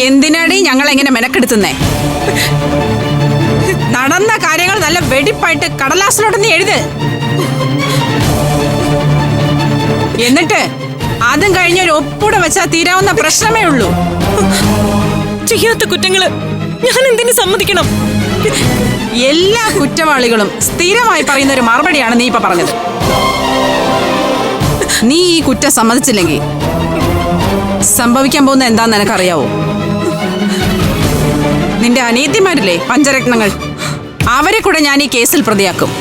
എന്തിനാടി ഞങ്ങൾ എങ്ങനെ മെനക്കെടുത്തുന്നേ? നടന്ന കാര്യങ്ങൾ നല്ല വെടിപ്പായിട്ട് കടലാസിലോട്ടൊന്ന് എഴുത്. എന്നിട്ട് അതും കഴിഞ്ഞൊരു ഒപ്പൂടെ വെച്ചാൽ തീരാവുന്ന പ്രശ്നമേ ഉള്ളൂ. ചെയ്യാത്ത കുറ്റങ്ങള് ഞാൻ എന്തിനു സമ്മതിക്കണം? എല്ലാ കുറ്റവാളികളും സ്ഥിരമായി പറയുന്ന ഒരു മറുപടിയാണ് നീ ഇപ്പൊ പറഞ്ഞത്. നീ ഈ കുറ്റം സമ്മതിച്ചില്ലെങ്കിൽ സംഭവിക്കാൻ പോകുന്ന എന്താന്ന് നിനക്കറിയാവോ? നിന്റെ അനിയത്തിമാരില്ലേ പഞ്ചരത്നങ്ങൾ, അവരെ കൂടെ ഞാൻ ഈ കേസിൽ പ്രതിയാക്കും.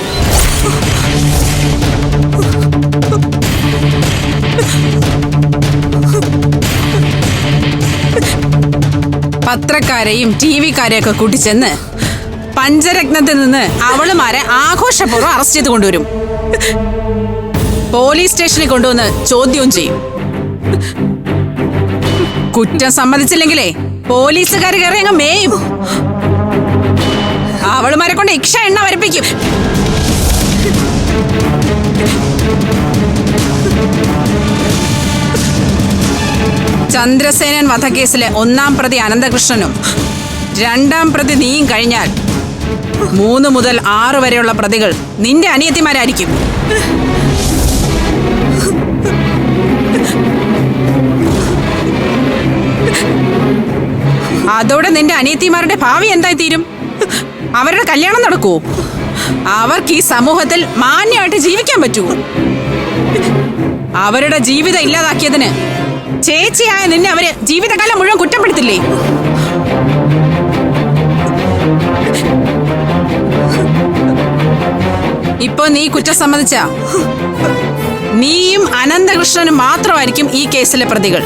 പത്രക്കാരെയും ടിവിക്കാരെയൊക്കെ കൂട്ടിച്ചെന്ന് പഞ്ചരത്നത്തിൽ നിന്ന് അവളുമാരെ ആഘോഷപൂർവ്വം അറസ്റ്റ് ചെയ്ത് കൊണ്ടുവരും. പോലീസ് സ്റ്റേഷനിൽ കൊണ്ടുവന്ന് ചോദ്യവും ചെയ്യും. കുറ്റം സമ്മതിച്ചില്ലെങ്കിലേ പോലീസുകാർ കയറി അങ്ങ് മേയും. അവളുമാരെ കൊണ്ട് ഇക്ഷ എണ്ണ വരപ്പിക്കും. ചന്ദ്രസേനൻ വധക്കേസിലെ 1-ാം പ്രതി അനന്തകൃഷ്ണനും 2-ാം പ്രതി നീയും കഴിഞ്ഞാൽ 3 മുതൽ 6 വരെയുള്ള പ്രതികൾ നിന്റെ അനിയത്തിമാരായിരിക്കും. അതോടെ നിന്റെ അനിയത്തിമാരുടെ ഭാവി എന്തായി തീരും? അവരുടെ കല്യാണം നടക്കുവോ? അവർക്ക് ഈ സമൂഹത്തിൽ മാന്യമായിട്ട് ജീവിക്കാൻ പറ്റുമോ? അവരുടെ ജീവിതം ഇല്ലാതാക്കിയതിന് ചേച്ചിയായ നിന്നെ അവര് ജീവിതകാലം മുഴുവൻ കുറ്റപ്പെടുത്തില്ലേ? ഇപ്പൊ നീ കുറ്റം സമ്മതിച്ച നീയും അനന്തകൃഷ്ണനും മാത്രമായിരിക്കും ഈ കേസിലെ പ്രതികൾ.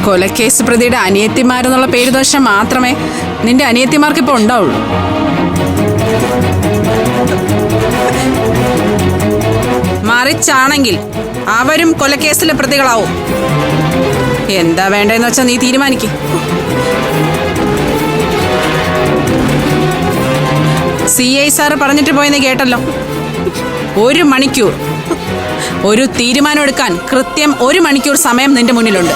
കൊലക്കേസ് പ്രതിയുടെ അനിയത്തിമാരെന്നുള്ള പേരുദോഷം മാത്രമേ നിന്റെ അനിയത്തിമാർക്ക് ഇപ്പൊ ഉണ്ടാവുള്ളൂ. മറിച്ചാണെങ്കിൽ അവരും കൊലക്കേസിലെ പ്രതികളാവും. എന്താ വേണ്ടെന്ന് വെച്ചാ നീ തീരുമാനിക്ക്. CI സാറ് പറഞ്ഞിട്ട് പോയെന്ന് കേട്ടല്ലോ. 1 മണിക്കൂർ ഒരു തീരുമാനം എടുക്കാൻ കൃത്യം 1 മണിക്കൂർ സമയം നിന്റെ മുന്നിലുണ്ട്.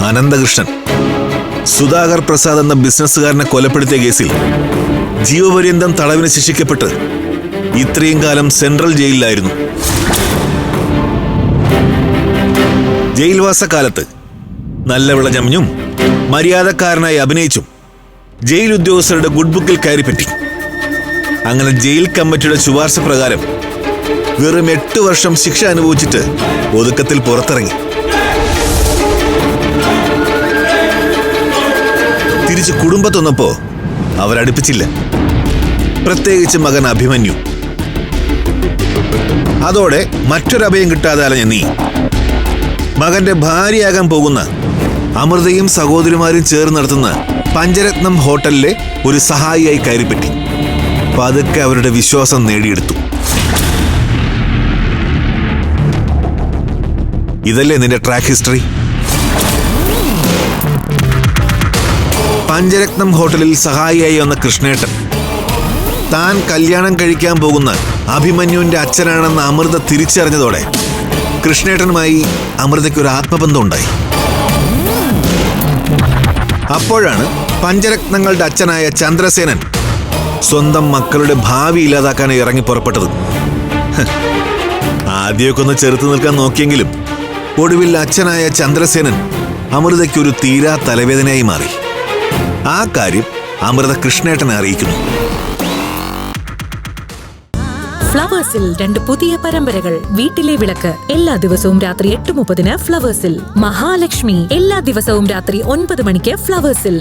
അനന്തകൃഷ്ണൻ സുധാകർ പ്രസാദ് എന്ന ബിസിനസ്സുകാരനെ കൊലപ്പെടുത്തിയ കേസിൽ ജീവപര്യന്തം തടവിന് ശിക്ഷിക്കപ്പെട്ട് ഇത്രയും കാലം സെൻട്രൽ ജയിലിലായിരുന്നു. ജയിൽവാസക്കാലത്ത് നല്ല വിളഞ്ഞമിഞ്ഞും മര്യാദക്കാരനായി അഭിനയിച്ചും ജയിൽ ഉദ്യോഗസ്ഥരുടെ ഗുഡ് ബുക്കിൽ കയറിപ്പറ്റി. അങ്ങനെ ജയിൽ കമ്മിറ്റിയുടെ ശുപാർശ പ്രകാരം വെറും 8 വർഷം ശിക്ഷ അനുഭവിച്ചിട്ട് ഒതുക്കത്തിൽ പുറത്തിറങ്ങി. തിരിച്ച് കുടുംബത്തൊന്നപ്പോ അവരടുപ്പിച്ചില്ല, പ്രത്യേകിച്ച് മകൻ അഭിമന്യു. അതോടെ മറ്റൊരഭയം കിട്ടാതെ അലഞ്ഞ നീ മകന്റെ ഭാര്യയാകാൻ പോകുന്ന അമൃതയും സഹോദരിമാരും ചേർന്ന് നടത്തുന്ന പഞ്ചരത്നം ഹോട്ടലിലെ ഒരു സഹായിയായി കയറിപ്പറ്റി. പതുക്കെ അവരുടെ വിശ്വാസം നേടിയെടുത്തു. ഇതല്ലേ നിന്റെ ട്രാക്ക് ഹിസ്റ്ററി? പഞ്ചരത്നം ഹോട്ടലിൽ സഹായിയായി വന്ന കൃഷ്ണേട്ടൻ താൻ കല്യാണം കഴിക്കാൻ പോകുന്ന അഭിമന്യുവിന്റെ അച്ഛനാണെന്ന് അമൃത തിരിച്ചറിഞ്ഞതോടെ കൃഷ്ണേട്ടനുമായി അമൃതയ്ക്ക് ഒരു ആത്മബന്ധം ഉണ്ടായി. അപ്പോഴാണ് പഞ്ചരത്നങ്ങളുടെ അച്ഛനായ ചന്ദ്രസേനൻ സ്വന്തം മക്കളുടെ ഭാവി ഇല്ലാതാക്കാൻ ഇറങ്ങി പുറപ്പെട്ടത്. ആദ്യമൊക്കെ ഒന്ന് ചെറുത്തു നിൽക്കാൻ നോക്കിയെങ്കിലും ഒടുവിൽ അച്ഛനായ ചന്ദ്രസേനൻ അമൃതയ്ക്കൊരു തീരാ തലവേദനയായി മാറി. ആ കാര്യം അമൃത കൃഷ്ണേട്ടനെ അറിയിക്കുന്നു. ഫ്ലവേഴ്സിൽ 2 പുതിയ പരമ്പരകൾ. വീട്ടിലെ വിളക്ക് എല്ലാ ദിവസവും രാത്രി 8:30 ഫ്ലവേഴ്സിൽ. മഹാലക്ഷ്മി എല്ലാ ദിവസവും രാത്രി 9 മണിക്ക് ഫ്ലവേഴ്സിൽ.